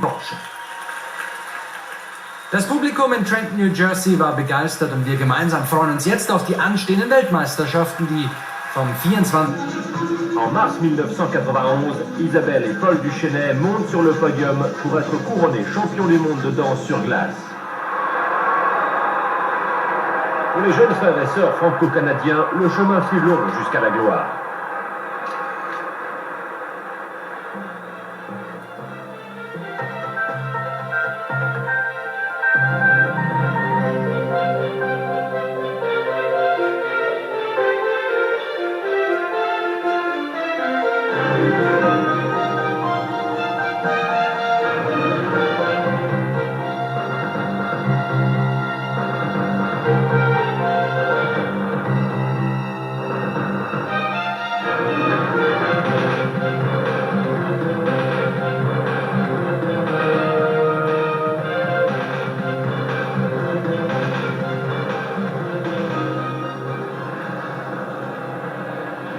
Porsche. Das Publikum in Trenton, New Jersey war begeistert und wir gemeinsam freuen uns jetzt auf die anstehenden Weltmeisterschaften, die vom 24. En mars 1991, Isabelle et Paul Duchesnay montent sur le podium pour être couronnés champions du monde de danse sur glace. Pour les jeunes frères et sœurs franco-canadiens, le chemin fut long jusqu'à la gloire.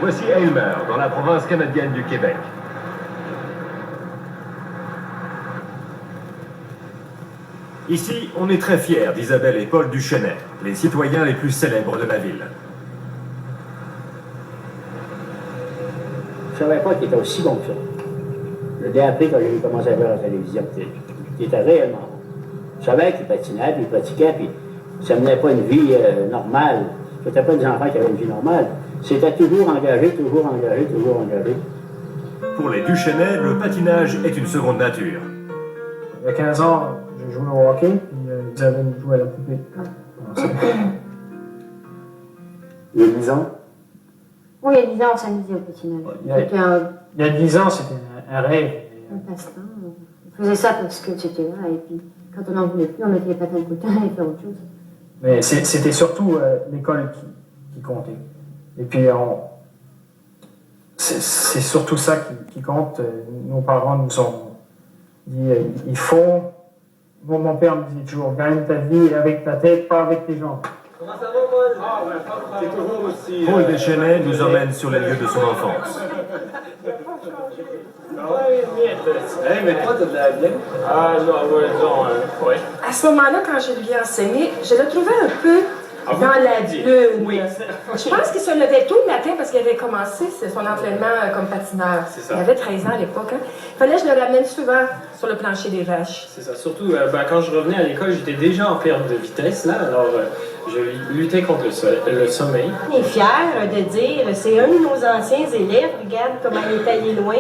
Voici Aylmer, dans la province canadienne du Québec. Ici, on est très fiers d'Isabelle et Paul Duchesnay, les citoyens les plus célèbres de la ville. Je ne savais pas qu'il était aussi bon que ça. Je l'ai appris quand j'ai commencé à voir la télévision. Il était réellement bon. Je savais qu'il patinait, puis il pratiquait, puis ça ne menait pas une vie normale. Ce n'était pas des enfants qui avaient une vie normale. C'était toujours engagé, toujours engagé, toujours engagé. Pour les Duchesnay, le patinage est une seconde nature. Il y a 15 ans, j'ai joué au hockey, puis ils avaient joué à la poupée. Il y a 10 ans? Oui, il y a 10 ans, on s'amusait au patinage. Il y a 10 ans, c'était un rêve. Un passe-temps. On faisait ça parce que c'était là, et puis quand on n'en voulait plus, on mettait les patins de coutin et faire autre chose. Mais c'était surtout l'école qui comptait. Et puis, c'est surtout ça qui compte. Nos parents nous ont dit, il faut... Bon, mon père me disait toujours, gagne ta vie avec ta tête, pas avec tes jambes. Comment ça va, Paul? Ah, ouais, c'est toujours aussi... Paul Duchesnay nous emmène sur les lieux de son enfance. Hey, mais toi, t'as de la bien? Ah, non, ouais, disons, ouais. À ce moment-là, quand je lui ai enseigné, je le trouvais un peu dans la lune. Oui. Je pense qu'il se levait tôt le matin parce qu'il avait commencé son entraînement comme patineur. C'est ça. Il avait 13 ans à l'époque. Hein. Il fallait que je le ramène souvent sur le plancher des vaches. C'est ça. Surtout, quand je revenais à l'école, j'étais déjà en perte de vitesse, là. Alors, je luttais contre le sommeil. On est fiers de dire, c'est un de nos anciens élèves, regarde comment il est allé loin.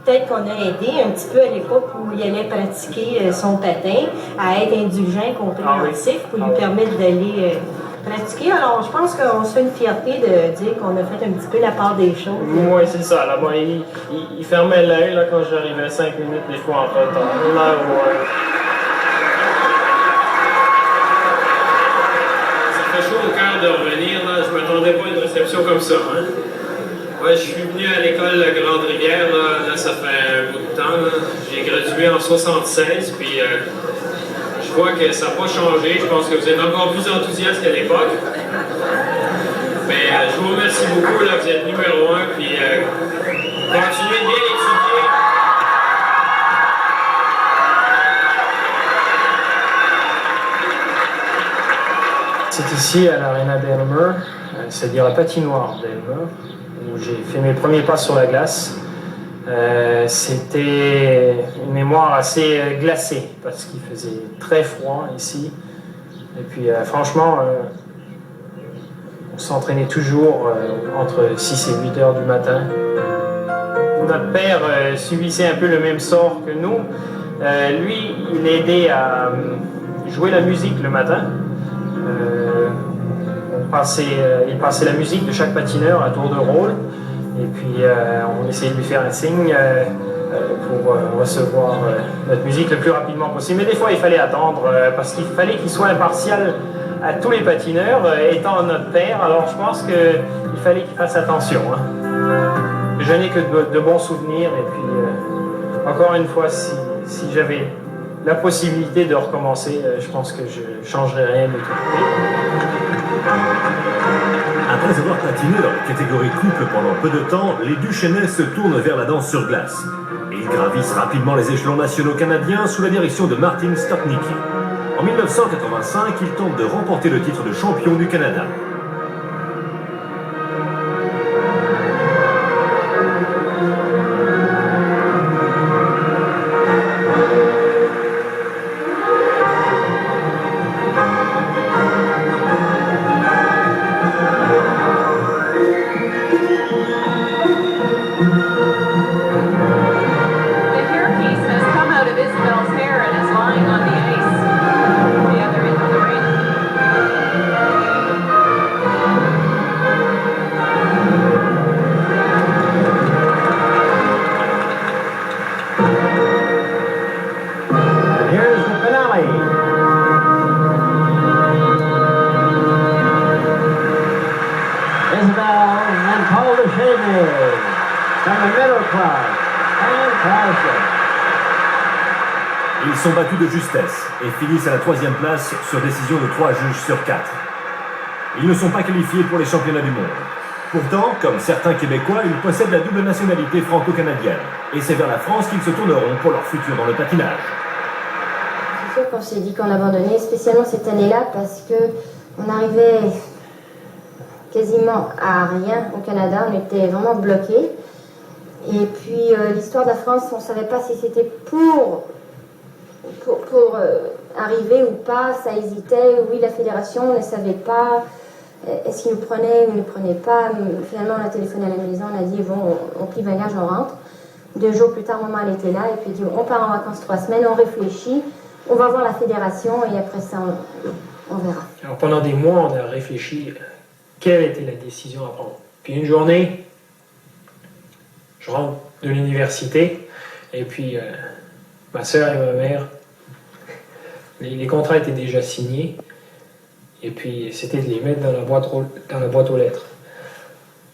Peut-être qu'on a aidé un petit peu à l'époque où il allait pratiquer son patin, à être indulgent, compréhensif, pour lui permettre d'aller pratiquer. Alors, je pense qu'on se fait une fierté de dire qu'on a fait un petit peu la part des choses. Oui, c'est ça. Là, bon, il fermait l'œil là, quand j'arrivais 5 minutes, des fois en retard. Là, ouais. Ça fait chaud au cœur de revenir. Là. Je ne m'attendais pas à une réception comme ça. Hein. Ouais, je suis venu à l'école de Grande-Rivière, là, ça fait un bout de temps. J'ai gradué en 76, puis je vois que ça n'a pas changé. Je pense que vous êtes encore plus enthousiaste qu'à l'époque. Mais je vous remercie beaucoup, là, vous êtes numéro 1, puis continuez de bien étudier. C'est ici, à l'Arena d'Aylmer, c'est-à-dire la patinoire d'Aylmer, où j'ai fait mes premiers pas sur la glace. C'était une mémoire assez glacée parce qu'il faisait très froid ici. Et puis franchement, on s'entraînait toujours entre 6 et 8 heures du matin. Notre père subissait un peu le même sort que nous. Lui, il aidait à jouer la musique le matin. Il passait la musique de chaque patineur à tour de rôle. Et puis on essayait de lui faire un signe pour recevoir notre musique le plus rapidement possible. Mais des fois il fallait attendre parce qu'il fallait qu'il soit impartial à tous les patineurs, étant notre père. Alors je pense qu'il fallait qu'il fasse attention. Hein. Je n'ai que de bons souvenirs. Et puis encore une fois, si j'avais la possibilité de recommencer, je pense que je ne changerais rien du tout. Après avoir patiné dans la catégorie couple pendant peu de temps, les Duchesnay se tournent vers la danse sur glace. Et Ils gravissent rapidement les échelons nationaux canadiens sous la direction de Martin Stopnicki. En 1985, ils tentent de remporter le titre de champion du Canada. Ils sont battus de justesse et finissent à la 3e place sur décision de 3 juges sur 4. Ils ne sont pas qualifiés pour les championnats du monde. Pourtant, comme certains Québécois, ils possèdent la double nationalité franco-canadienne. Et c'est vers la France qu'ils se tourneront pour leur futur dans le patinage. C'est sûr qu'on s'est dit qu'on abandonnait, spécialement cette année-là, parce qu'on arrivait quasiment à rien au Canada, on était vraiment bloqués. Et puis l'histoire de la France, on ne savait pas si c'était pour arriver ou pas, ça hésitait. Oui, la fédération, on ne savait pas. Est-ce qu'ils nous prenaient ou ils ne nous prenaient pas? Finalement, on a téléphoné à la maison, on a dit bon, on plie bagage, on rentre. 2 jours plus tard, maman elle était là et puis elle dit on part en vacances 3 semaines, on réfléchit, on va voir la fédération et après ça, on verra. Alors pendant des mois, on a réfléchi quelle était la décision à prendre. Puis une journée, je rentre de l'université et puis ma soeur et ma mère, les contrats étaient déjà signés et puis c'était de les mettre dans la boîte aux lettres.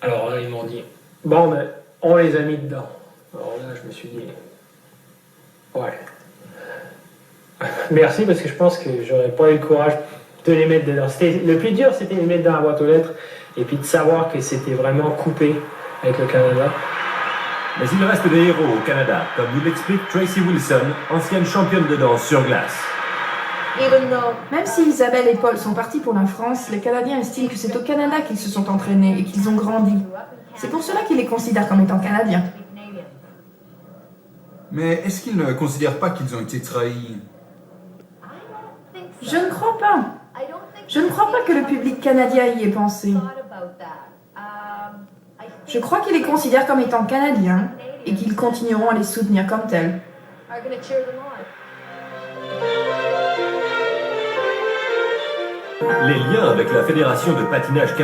Alors là, ils m'ont dit bon, ben, on les a mis dedans. Alors là, je me suis dit ouais. Merci, parce que je pense que j'aurais pas eu le courage de les mettre dedans. Le plus dur, c'était de les mettre dans la boîte aux lettres et puis de savoir que c'était vraiment coupé avec le Canada. Mais il reste des héros au Canada, comme nous l'explique Tracy Wilson, ancienne championne de danse sur glace. Même si Isabelle et Paul sont partis pour la France, les Canadiens estiment que c'est au Canada qu'ils se sont entraînés et qu'ils ont grandi. C'est pour cela qu'ils les considèrent comme étant Canadiens. Mais est-ce qu'ils ne considèrent pas qu'ils ont été trahis? Je ne crois pas. Je ne crois pas que le public canadien y ait pensé. Je crois qu'ils les considèrent comme étant Canadiens et qu'ils continueront à les soutenir comme tels. Les liens avec la Fédération de patinage canadienne